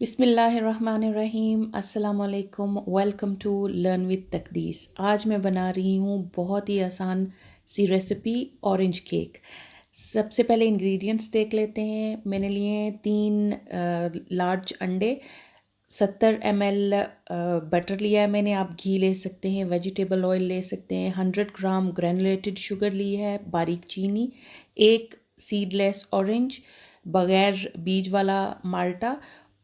बिस्मिल्लाहिर्रहमानिर्रहीम अस्सलाम वालेकुम। Welcome to learn with Taqdees. आज मैं बना रही हूँ बहुत ही आसान सी रेसिपी ऑरेंज केक। सबसे पहले इंग्रेडिएंट्स देख लेते हैं। मैंने लिए 3 लार्ज अंडे, 70 ml बटर लिया है मैंने, आप घी ले सकते हैं, वेजिटेबल ऑयल ले सकते हैं, 100 ग्राम ग्रैनुलेटेड शुगर ली है, बारीक चीनी, एक सीडलेस ऑरेंज, बगैर बीज वाला माल्टा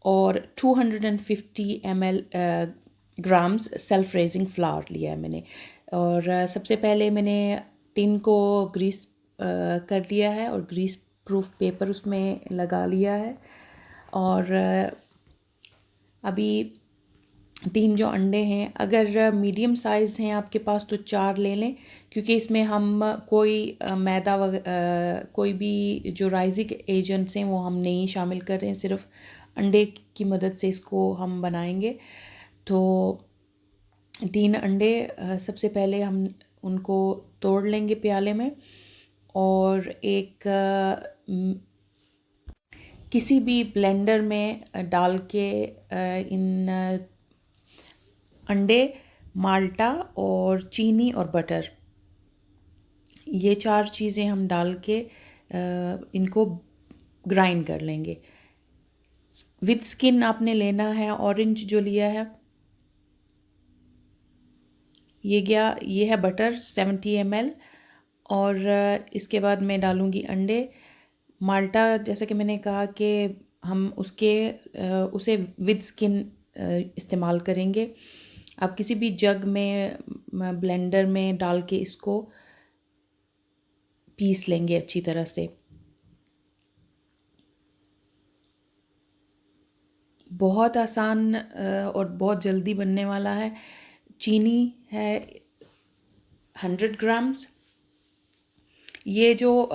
और 250 ml grams self raising flower लिया है मैंने। और सबसे पहले मैंने टिन को ग्रीस कर लिया है और ग्रीस प्रूफ पेपर उसमें लगा लिया है। और अभी 3 जो अंडे हैं, अगर मीडियम साइज़ हैं आपके पास तो 4 ले लें, क्योंकि इसमें हम कोई मैदा कोई भी जो राइजिंग एजेंट्स हैं वो हम नहीं शामिल कर रहे हैं, सिर्फ अंडे की मदद से इसको हम बनाएंगे। तो 3 अंडे सबसे पहले हम उनको तोड़ लेंगे प्याले में, और एक किसी भी ब्लेंडर में डाल के इन अंडे, माल्टा और चीनी और बटर, ये 4 चीज़ें हम डाल के इनको ग्राइंड कर लेंगे। विद स्किन आपने लेना है। ऑरेंज जो लिया है ये है बटर 70 ml। और इसके बाद मैं डालूँगी अंडे। माल्टा जैसा कि मैंने कहा कि हम उसे विद स्किन इस्तेमाल करेंगे। आप किसी भी जग में ब्लेंडर में डाल के इसको पीस लेंगे अच्छी तरह से। बहुत आसान और बहुत जल्दी बनने वाला है। चीनी है 100 ग्राम्स। ये जो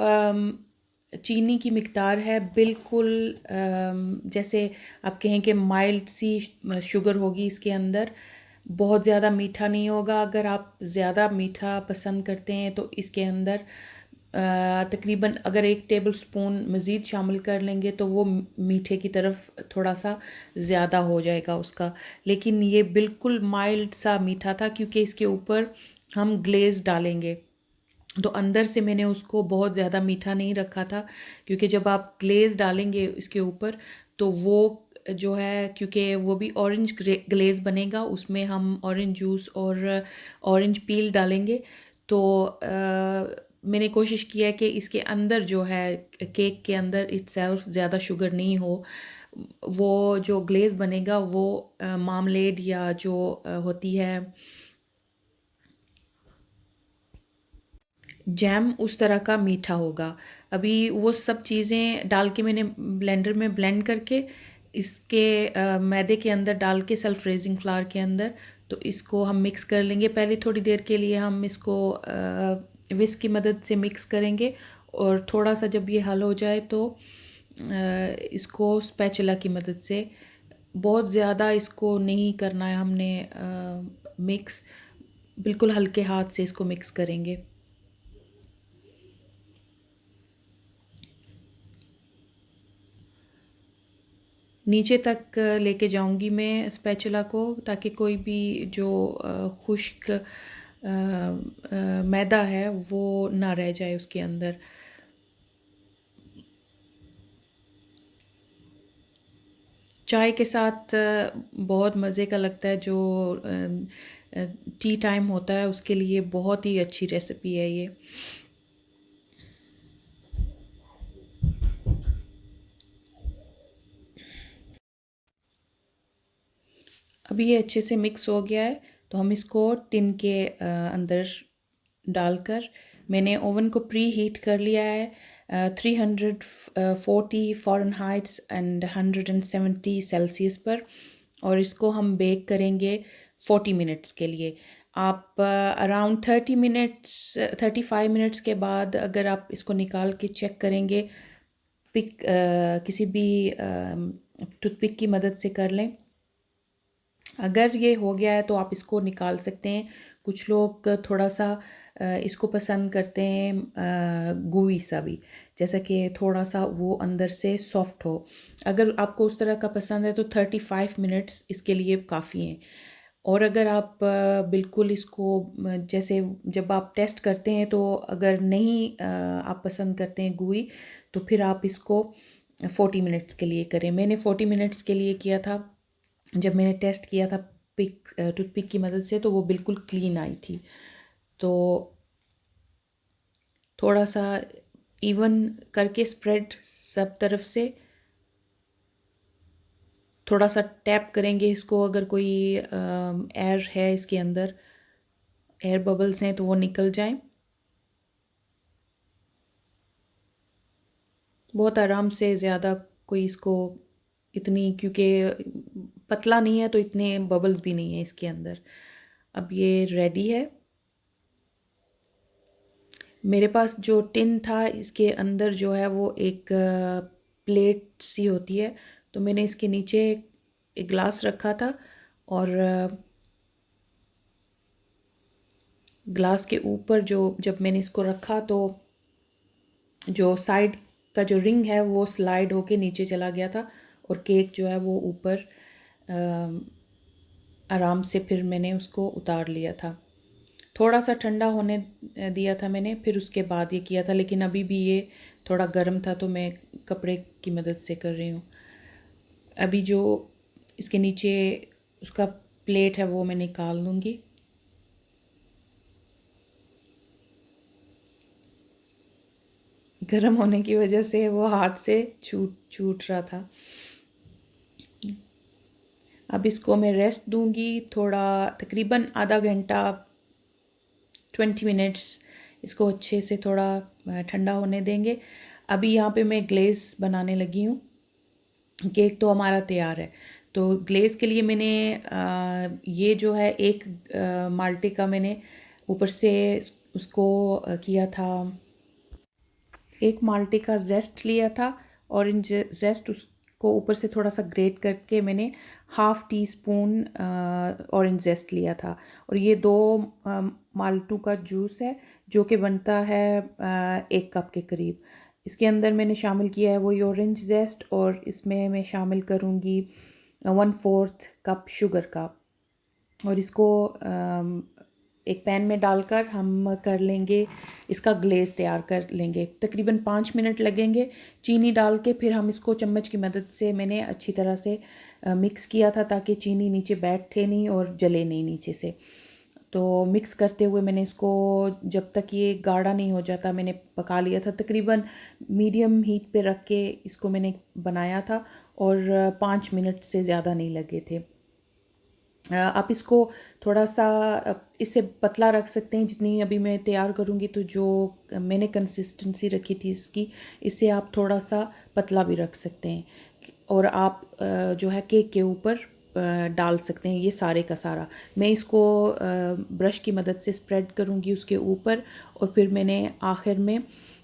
चीनी की मिक़दार है बिल्कुल जैसे आप कहें कि माइल्ड सी शुगर होगी इसके अंदर, बहुत ज़्यादा मीठा नहीं होगा। अगर आप ज़्यादा मीठा पसंद करते हैं तो इसके अंदर तकरीबन अगर 1 टेबल स्पून मज़ीद शामिल कर लेंगे तो वो मीठे की तरफ थोड़ा सा ज़्यादा हो जाएगा उसका। लेकिन ये बिल्कुल माइल्ड सा मीठा था, क्योंकि इसके ऊपर हम ग्लेज़ डालेंगे, तो अंदर से मैंने उसको बहुत ज़्यादा मीठा नहीं रखा था, क्योंकि जब आप ग्लेज़ डालेंगे इसके ऊपर तो वो जो है, क्योंकि वो भी ऑरेंज ग्लेज़ बनेगा, उसमें हम ऑरेंज जूस और ऑरेंज पील डालेंगे। तो मैंने कोशिश किया है कि इसके अंदर जो है, केक के अंदर इटसेल्फ ज़्यादा शुगर नहीं हो। वो जो ग्लेज़ बनेगा वो मार्मलेड या जो होती है जैम, उस तरह का मीठा होगा। अभी वो सब चीज़ें डाल के मैंने ब्लेंडर में ब्लेंड करके इसके मैदे के अंदर डाल के सेल्फ रेजिंग फ्लावर के अंदर, तो इसको हम मिक्स कर लेंगे। पहले थोड़ी देर के लिए हम इसको विस्क की मदद से मिक्स करेंगे, और थोड़ा सा जब ये हल हो जाए तो इसको स्पैचुला की मदद से, बहुत ज़्यादा इसको नहीं करना है हमने मिक्स, बिल्कुल हल्के हाथ से इसको मिक्स करेंगे। नीचे तक लेके जाऊंगी मैं स्पैचुला को, ताकि कोई भी जो खुश्क मैदा है वो ना रह जाए उसके अंदर। चाय के साथ बहुत मज़े का लगता है। जो टी टाइम होता है उसके लिए बहुत ही अच्छी रेसिपी है ये। अभी ये अच्छे से मिक्स हो गया है, तो हम इसको टिन के अंदर डालकर, मैंने ओवन को प्री हीट कर लिया है 340 फ़ारेनहाइट्स एंड 170 सेल्सियस पर, और इसको हम बेक करेंगे 40 मिनट्स के लिए। आप अराउंड 35 मिनट्स के बाद अगर आप इसको निकाल के चेक करेंगे, किसी भी टूथपिक की मदद से कर लें। अगर ये हो गया है तो आप इसको निकाल सकते हैं। कुछ लोग थोड़ा सा इसको पसंद करते हैं gooey सा भी, जैसा कि थोड़ा सा वो अंदर से सॉफ्ट हो। अगर आपको उस तरह का पसंद है तो 35 मिनट्स इसके लिए काफ़ी हैं। और अगर आप बिल्कुल इसको जैसे जब आप टेस्ट करते हैं तो अगर नहीं आप पसंद करते हैं gooey, तो फिर आप इसको 40 मिनट्स के लिए करें। मैंने 40 मिनट्स के लिए किया था। जब मैंने टेस्ट किया था टूथपिक की मदद से, तो वो बिल्कुल क्लीन आई थी। तो थोड़ा सा इवन करके स्प्रेड सब तरफ से थोड़ा सा टैप करेंगे इसको। अगर कोई एयर है इसके अंदर, एयर बबल्स हैं, तो वो निकल जाएं। बहुत आराम से, ज़्यादा कोई इसको इतनी, क्योंकि पतला नहीं है तो इतने बबल्स भी नहीं है इसके अंदर। अब ये रेडी है। मेरे पास जो टिन था इसके अंदर जो है वो एक प्लेट सी होती है, तो मैंने इसके नीचे एक ग्लास रखा था और ग्लास के ऊपर जो जब मैंने इसको रखा तो जो साइड का जो रिंग है वो स्लाइड होके नीचे चला गया था और केक जो है वो ऊपर आराम से फिर मैंने उसको उतार लिया था। थोड़ा सा ठंडा होने दिया था मैंने, फिर उसके बाद ये किया था, लेकिन अभी भी ये थोड़ा गर्म था तो मैं कपड़े की मदद से कर रही हूँ। अभी जो इसके नीचे उसका प्लेट है वो मैं निकाल लूँगी। गर्म होने की वजह से वो हाथ से छूट छूट रहा था। अब इसको मैं रेस्ट दूँगी थोड़ा, तकरीबन आधा घंटा, 20 मिनट्स इसको अच्छे से थोड़ा ठंडा होने देंगे। अभी यहाँ पे मैं ग्लेज़ बनाने लगी हूँ। केक तो हमारा तैयार है। तो ग्लेज़ के लिए मैंने ये जो है एक माल्टे का मैंने ऊपर से उसको किया था, एक माल्टे का ज़ेस्ट लिया था, ऑरेंज ज़ेस्ट, उसको ऊपर से थोड़ा सा ग्रेट करके मैंने हाफ़ टी स्पून ऑरेंज ज़ेस्ट लिया था। और ये 2 माल्टों का जूस है जो कि बनता है 1 कप के करीब। इसके अंदर मैंने शामिल किया है वही ऑरेंज ज़ेस्ट, और इसमें मैं शामिल करूँगी 1/4 कप शुगर का। और इसको एक पैन में डालकर हम कर लेंगे, इसका ग्लेज़ तैयार कर लेंगे। तकरीबन 5 मिनट लगेंगे। चीनी डाल के फिर हम इसको चम्मच की मदद से मैंने अच्छी तरह से मिक्स किया था ताकि चीनी नीचे बैठे नहीं और जले नहीं नीचे से। तो मिक्स करते हुए मैंने इसको, जब तक ये गाढ़ा नहीं हो जाता, मैंने पका लिया था। तकरीबन मीडियम हीट पे रख के इसको मैंने बनाया था और 5 मिनट से ज़्यादा नहीं लगे थे। आप इसको थोड़ा सा इससे पतला रख सकते हैं जितनी अभी मैं तैयार करूँगी। तो जो मैंने कंसिस्टेंसी रखी थी इसकी, इससे आप थोड़ा सा पतला भी रख सकते हैं। और आप जो है केक के ऊपर डाल सकते हैं ये सारे का सारा। मैं इसको ब्रश की मदद से स्प्रेड करूँगी उसके ऊपर, और फिर मैंने आखिर में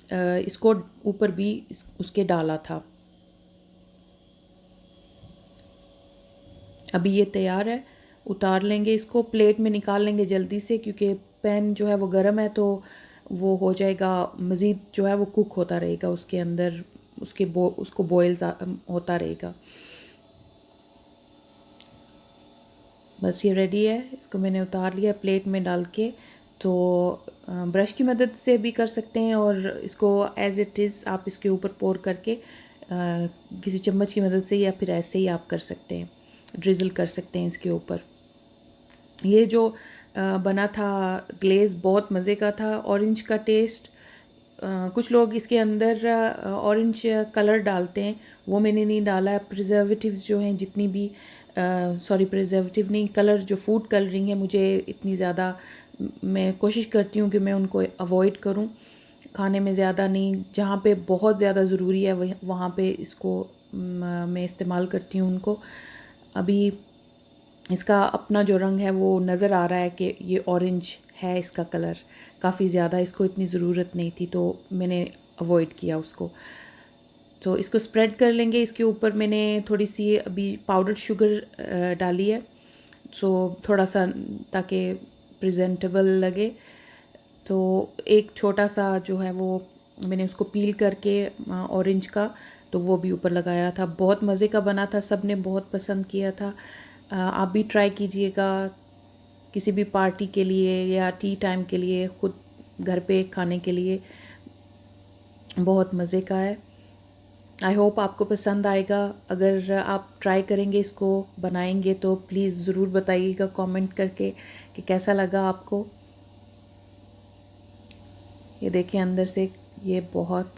इसको ऊपर भी उसके डाला था। अभी ये तैयार है। उतार लेंगे इसको, प्लेट में निकाल लेंगे जल्दी से, क्योंकि पैन जो है वो गर्म है, तो वो हो जाएगा मज़ीद जो है वो कुक होता रहेगा उसके अंदर, उसको बॉयल होता रहेगा। बस ये रेडी है। इसको मैंने उतार लिया प्लेट में डाल के। तो ब्रश की मदद से भी कर सकते हैं, और इसको एज़ इट इज़ आप इसके ऊपर पोर करके किसी चम्मच की मदद से, या फिर ऐसे ही आप कर सकते हैं, ड्रिज़ल कर सकते हैं इसके ऊपर। ये जो बना था ग्लेज़ बहुत मज़े का था। ऑरेंज का टेस्ट, कुछ लोग इसके अंदर ऑरेंज कलर डालते हैं, वो मैंने नहीं डाला है। प्रिजर्वेटिव्स जो हैं जितनी भी, सॉरी प्रिजर्वेटिव नहीं, कलर जो फूड कलरिंग है, मुझे इतनी ज़्यादा, मैं कोशिश करती हूँ कि मैं उनको अवॉइड करूँ खाने में, ज़्यादा नहीं। जहाँ पे बहुत ज़्यादा ज़रूरी है वहाँ पे इसको मैं इस्तेमाल करती हूँ उनको। अभी इसका अपना जो रंग है वो नज़र आ रहा है कि ये ऑरेंज है इसका कलर, काफ़ी ज़्यादा, इसको इतनी ज़रूरत नहीं थी तो मैंने अवॉइड किया उसको। तो इसको स्प्रेड कर लेंगे। इसके ऊपर मैंने थोड़ी सी अभी पाउडर शुगर डाली है, सो थोड़ा सा, ताकि प्रेजेंटेबल लगे। तो एक छोटा सा जो है वो मैंने उसको पील करके ऑरेंज का, तो वो भी ऊपर लगाया था। बहुत मज़े का बना था, सब ने बहुत पसंद किया था। आप भी ट्राई कीजिएगा किसी भी पार्टी के लिए या टी टाइम के लिए, खुद घर पे खाने के लिए। बहुत मज़े का है। आई होप आपको पसंद आएगा। अगर आप ट्राई करेंगे, इसको बनाएंगे, तो प्लीज़ ज़रूर बताइएगा कमेंट करके कि कैसा लगा आपको। ये देखिए अंदर से ये बहुत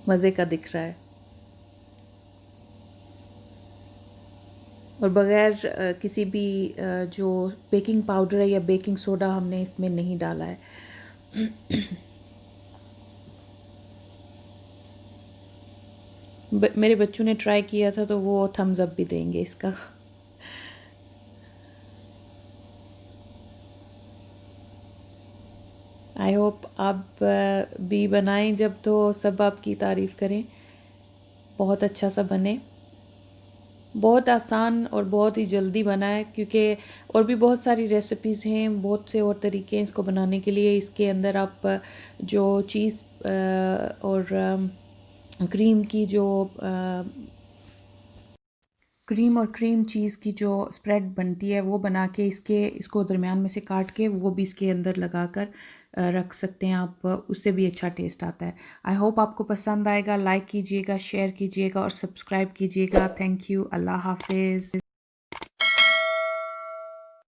मज़े का दिख रहा है, और बग़ैर किसी भी जो बेकिंग पाउडर है या बेकिंग सोडा हमने इसमें नहीं डाला है। मेरे बच्चों ने ट्राई किया था तो वो थम्स अप भी देंगे इसका। आई होप आप भी बनाएं जब, तो सब आपकी तारीफ़ करें। बहुत अच्छा सा बने। बहुत आसान और बहुत ही जल्दी बना है, क्योंकि और भी बहुत सारी रेसिपीज़ हैं, बहुत से और तरीके हैं इसको बनाने के लिए। इसके अंदर आप जो चीज़ और क्रीम की जो क्रीम और क्रीम चीज़ की जो स्प्रेड बनती है, वो बना के इसको दरमियान में से काट के वो भी इसके अंदर लगा कर रख सकते हैं आप। उससे भी अच्छा टेस्ट आता है। आई होप आपको पसंद आएगा। लाइक कीजिएगा, शेयर कीजिएगा और सब्सक्राइब कीजिएगा। Thank you. अल्लाह हाफिज़।